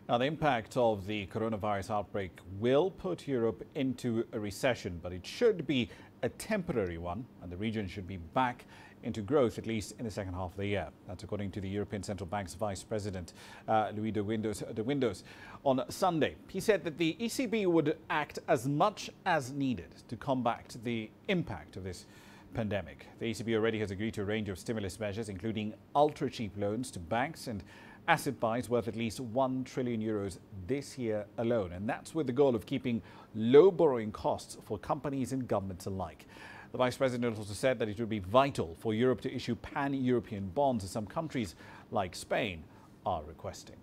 Now, the impact of the coronavirus outbreak will put Europe into a recession, but it should be a temporary one, and the region should be back into growth, at least in the second half of the year. That's according to the European Central Bank's Vice President, Louis de Windows. On Sunday, he said that the ECB would act as much as needed to combat the impact of this pandemic. The ECB already has agreed to a range of stimulus measures, including ultra-cheap loans to banks and asset buys worth at least €1 trillion this year alone. And that's with the goal of keeping low borrowing costs for companies and governments alike. The Vice President also said that it would be vital for Europe to issue pan-European bonds, as some countries like Spain are requesting.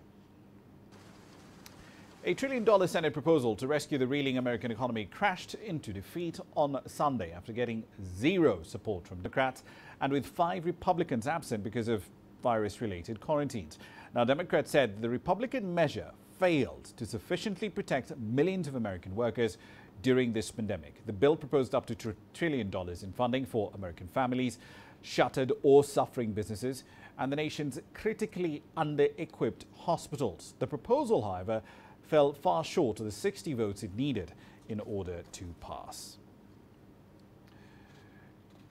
A $1 trillion Senate proposal to rescue the reeling American economy crashed into defeat on Sunday after getting zero support from Democrats and with 5 Republicans absent because of virus-related quarantines. Now, Democrats said the Republican measure failed to sufficiently protect millions of American workers during this pandemic. The bill proposed up to $1 trillion in funding for American families, shuttered or suffering businesses, and the nation's critically under-equipped hospitals. The proposal, however, fell far short of the 60 votes it needed in order to pass.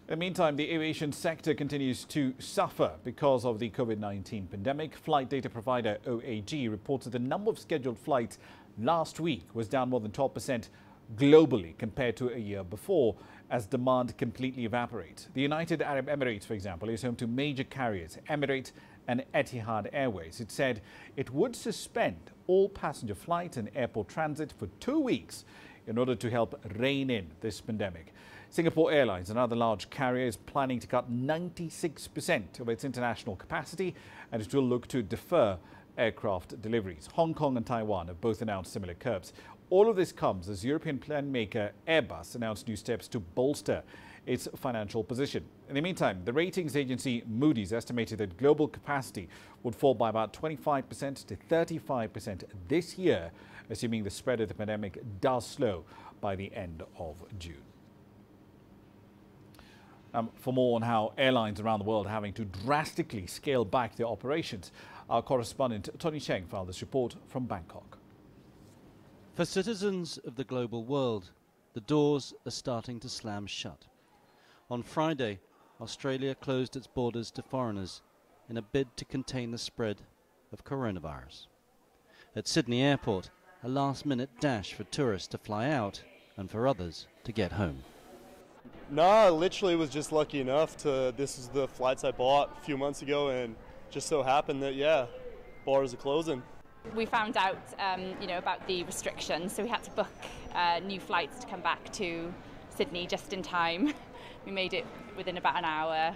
In the meantime, the aviation sector continues to suffer because of the COVID-19 pandemic. Flight data provider OAG reported the number of scheduled flights last week was down more than 12% globally compared to a year before, as demand completely evaporates. The United Arab Emirates, for example, is home to major carriers, Emirates and Etihad Airways. It said it would suspend all passenger flights and airport transit for 2 weeks in order to help rein in this pandemic. Singapore Airlines, another large carrier, is planning to cut 96% of its international capacity, and it will look to defer aircraft deliveries. Hong Kong and Taiwan have both announced similar curbs. All of this comes as European plane maker Airbus announced new steps to bolster its financial position. In the meantime, the ratings agency Moody's estimated that global capacity would fall by about 25% to 35% this year, assuming the spread of the pandemic does slow by the end of June. For more on how airlines around the world are having to drastically scale back their operations, our correspondent Tony Cheng filed this report from Bangkok. For citizens of the global world, the doors are starting to slam shut. On Friday, Australia closed its borders to foreigners in a bid to contain the spread of coronavirus. At Sydney Airport, a last-minute dash for tourists to fly out and for others to get home. No, I literally was just lucky enough to, this is the flights I bought a few months ago, and just so happened that, yeah, borders are closing. We found out, about the restrictions, so we had to book new flights to come back to Sydney just in time. We made it within about an hour.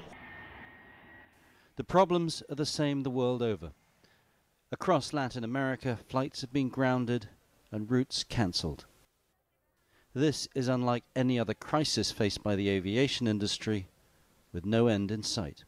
The problems are the same the world over. Across Latin America, flights have been grounded and routes cancelled. This is unlike any other crisis faced by the aviation industry, with no end in sight.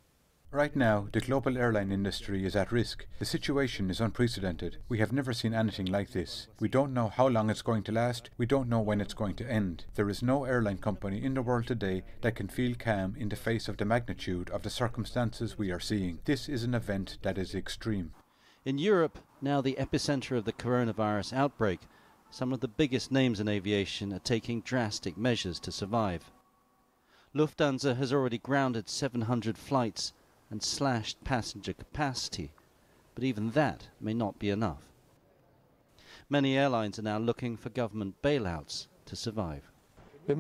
Right now, the global airline industry is at risk. The situation is unprecedented. We have never seen anything like this. We don't know how long it's going to last. We don't know when it's going to end. There is no airline company in the world today that can feel calm in the face of the magnitude of the circumstances we are seeing. This is an event that is extreme. In Europe, now the epicenter of the coronavirus outbreak, some of the biggest names in aviation are taking drastic measures to survive. Lufthansa has already grounded 700 flights and slashed passenger capacity, but even that may not be enough. Many airlines are now looking for government bailouts to survive. We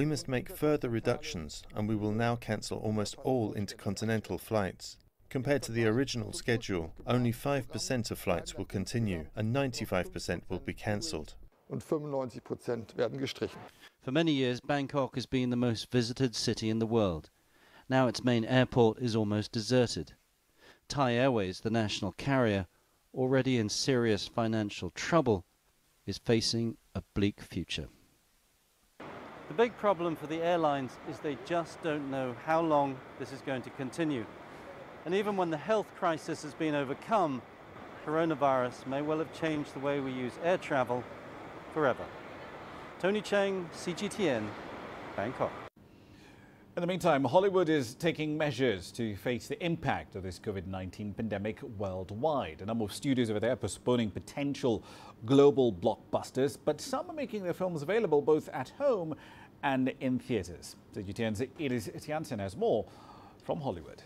must make further reductions, and we will now cancel almost all intercontinental flights. Compared to the original schedule, only 5% of flights will continue and 95% will be cancelled. For many years, Bangkok has been the most visited city in the world. Now its main airport is almost deserted. Thai Airways, the national carrier, already in serious financial trouble, is facing a bleak future. The big problem for the airlines is they just don't know how long this is going to continue. And even when the health crisis has been overcome, coronavirus may well have changed the way we use air travel forever. Tony Cheng, CGTN, Bangkok. In the meantime, Hollywood is taking measures to face the impact of this COVID-19 pandemic worldwide. A number of studios over there are postponing potential global blockbusters, but some are making their films available both at home and in theatres. CGTN's Iris Tiansen has more from Hollywood.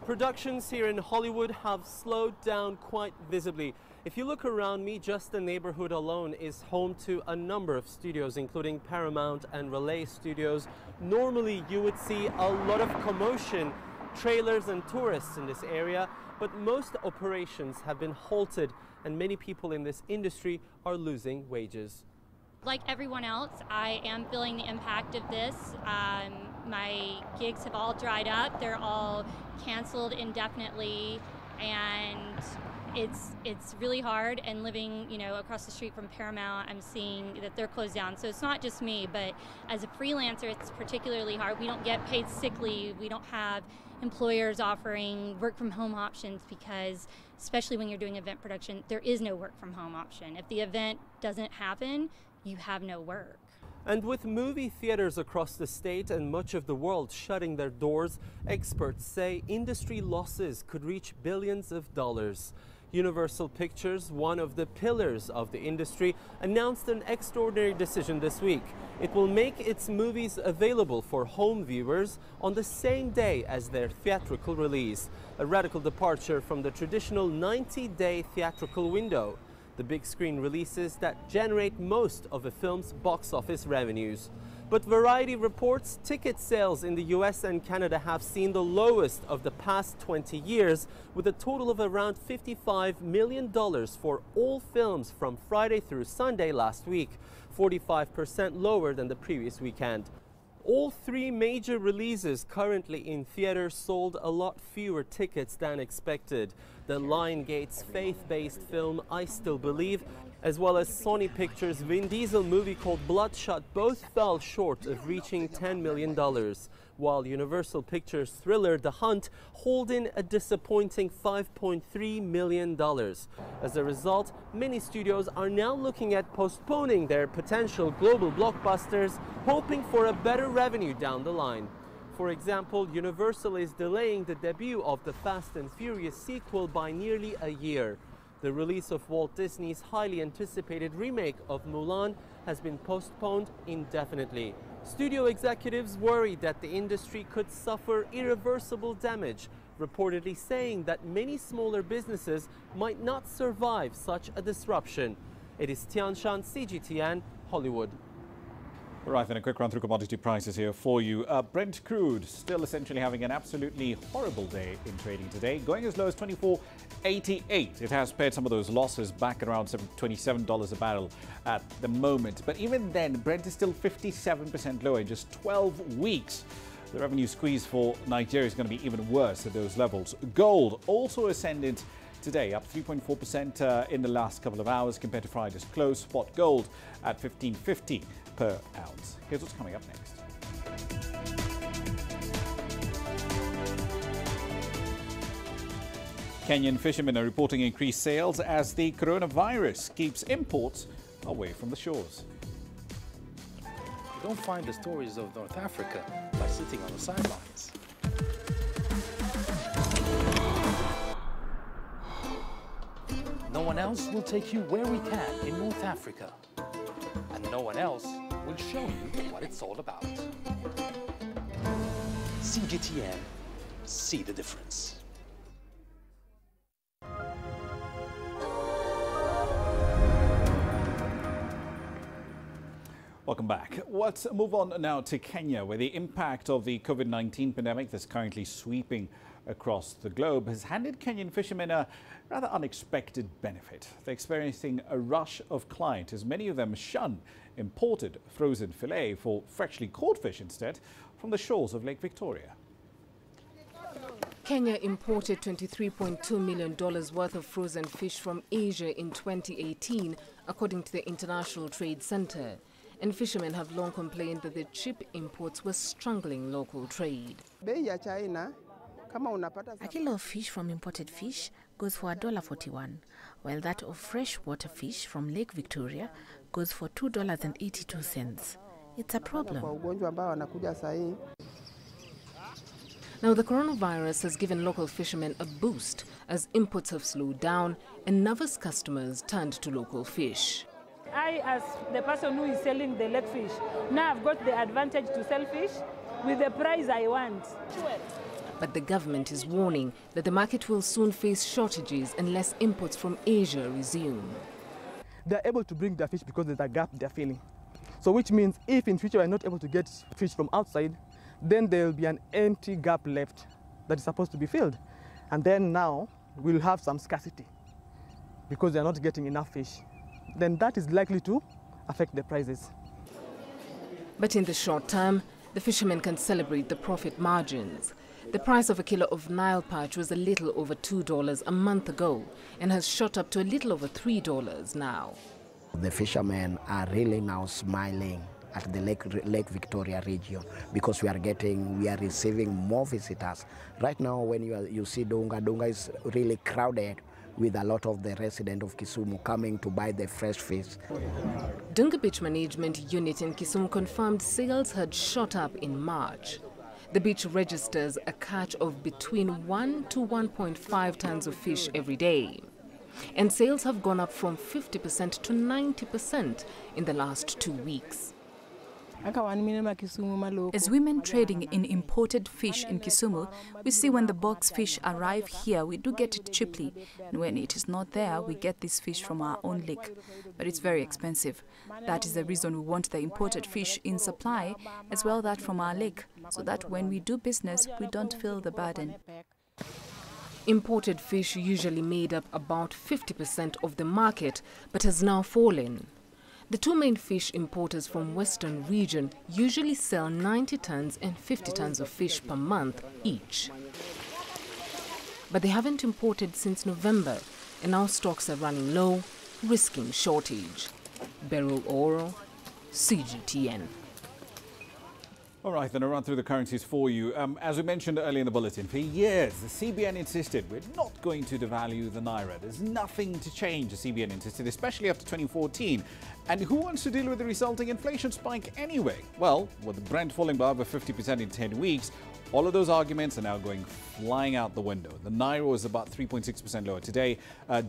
Productions here in Hollywood have slowed down quite visibly. If you look around me, just the neighborhood alone is home to a number of studios, including Paramount and Relay Studios. Normally, you would see a lot of commotion, trailers and tourists in this area, but most operations have been halted and many people in this industry are losing wages. Like everyone else, I am feeling the impact of this. My gigs have all dried up. They're all canceled indefinitely, and it's really hard. And living, across the street from Paramount, I'm seeing that they're closed down. So it's not just me, but as a freelancer, it's particularly hard. We don't get paid sick leave. We don't have employers offering work from home options because, especially when you're doing event production, there is no work from home option. If the event doesn't happen, you have no work. And with movie theaters across the state and much of the world shutting their doors, experts say industry losses could reach billions of dollars. Universal Pictures, one of the pillars of the industry, announced an extraordinary decision this week. It will make its movies available for home viewers on the same day as their theatrical release, a radical departure from the traditional 90-day theatrical window. The big screen releases that generate most of a film's box office revenues. But Variety reports ticket sales in the US and Canada have seen the lowest of the past 20 years, with a total of around $55 million for all films from Friday through Sunday last week, 45% lower than the previous weekend. All three major releases currently in theaters sold a lot fewer tickets than expected. The Lionsgate's faith-based film I Still Believe, as well as Sony Pictures' Vin Diesel movie called Bloodshot, both fell short of reaching $10 million, while Universal Pictures' thriller The Hunt hauled in a disappointing $5.3 million. As a result, many studios are now looking at postponing their potential global blockbusters, hoping for a better revenue down the line. For example, Universal is delaying the debut of the Fast and Furious sequel by nearly a year. The release of Walt Disney's highly anticipated remake of Mulan has been postponed indefinitely. Studio executives worry that the industry could suffer irreversible damage, reportedly saying that many smaller businesses might not survive such a disruption. It is Tian Shan, CGTN, Hollywood. All right, then a quick run through commodity prices here for you. Brent crude still essentially having an absolutely horrible day in trading today, going as low as $24.88. It has pared some of those losses back around $27 a barrel at the moment. But even then, Brent is still 57% lower in just 12 weeks. The revenue squeeze for Nigeria is going to be even worse at those levels. Gold also ascended today, up 3.4% in the last couple of hours compared to Friday's close. Spot gold at $15.50 per ounce. Here's what's coming up next. Kenyan fishermen are reporting increased sales as the coronavirus keeps imports away from the shores. You don't find the stories of North Africa by sitting on the sidelines. No one else will take you where we can in North Africa. And no one else will show you what it's all about. CGTN, see the difference. Welcome back. Let's move on now to Kenya, where the impact of the COVID-19 pandemic that's currently sweeping across the globe has handed Kenyan fishermen a rather unexpected benefit. They're experiencing a rush of clients as many of them shun imported frozen fillet for freshly caught fish instead from the shores of Lake Victoria. Kenya imported $23.2 million worth of frozen fish from Asia in 2018, according to the International Trade Center. And fishermen have long complained that the cheap imports were strangling local trade. A kilo of fish from imported fish goes for $1.41, while that of freshwater fish from Lake Victoria goes for $2.82. It's a problem. Now, the coronavirus has given local fishermen a boost as imports have slowed down and nervous customers turned to local fish. I, as the person who is selling the lake fish, now I've got the advantage to sell fish with the price I want. But the government is warning that the market will soon face shortages unless imports from Asia resume. They're able to bring their fish because there's a gap they're filling. So which means if in future we're not able to get fish from outside, then there will be an empty gap left that is supposed to be filled. And then now we'll have some scarcity because they're not getting enough fish. Then that is likely to affect the prices. But in the short term, the fishermen can celebrate the profit margins. The price of a kilo of Nile perch was a little over $2 a month ago and has shot up to a little over $3 now. The fishermen are really now smiling at the Lake Victoria region because we are receiving more visitors. Right now, when you see Dunga is really crowded with a lot of the residents of Kisumu coming to buy the fresh fish. Dunga Beach Management Unit in Kisumu confirmed sales had shot up in March. The beach registers a catch of between 1 to 1.5 tons of fish every day. And sales have gone up from 50% to 90% in the last 2 weeks. As women trading in imported fish in Kisumu, we see when the box fish arrive here, we do get it cheaply. And when it is not there, we get this fish from our own lake. But it's very expensive. That is the reason we want the imported fish in supply, as well that from our lake, so that when we do business, we don't feel the burden. Imported fish usually made up about 50% of the market, but has now fallen. The two main fish importers from Western region usually sell 90 tons and 50 tons of fish per month each. But they haven't imported since November, and now stocks are running low, risking shortage. Beryl Oro, CGTN. All right, then I'll run through the currencies for you. As we mentioned earlier in the bulletin, for years the CBN insisted we're not going to devalue the Naira. There's nothing to change, the CBN insisted, especially after 2014. And who wants to deal with the resulting inflation spike anyway? Well, with the Brent falling by over 50% in 10 weeks, all of those arguments are now going flying out the window. The Naira was about 3.6% lower today,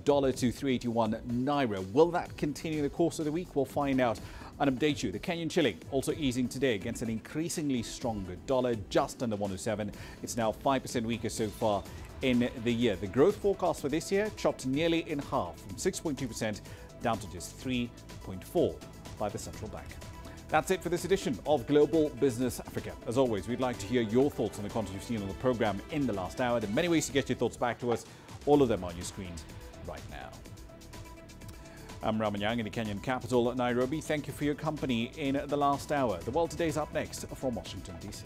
dollar to 381 Naira. Will that continue in the course of the week? We'll find out and update you. The Kenyan shilling also easing today against an increasingly stronger dollar, just under 107. It's now 5% weaker so far in the year. The growth forecast for this year chopped nearly in half, from 6.2% down to just 3.4% by the central bank. That's it for this edition of Global Business Africa. As always, we'd like to hear your thoughts on the content you've seen on the program in the last hour. There are many ways to get your thoughts back to us, all of them on your screens right now. I'm Ramah Nyang in the Kenyan capital, Nairobi. Thank you for your company in the last hour. The World Today is up next from Washington, D.C.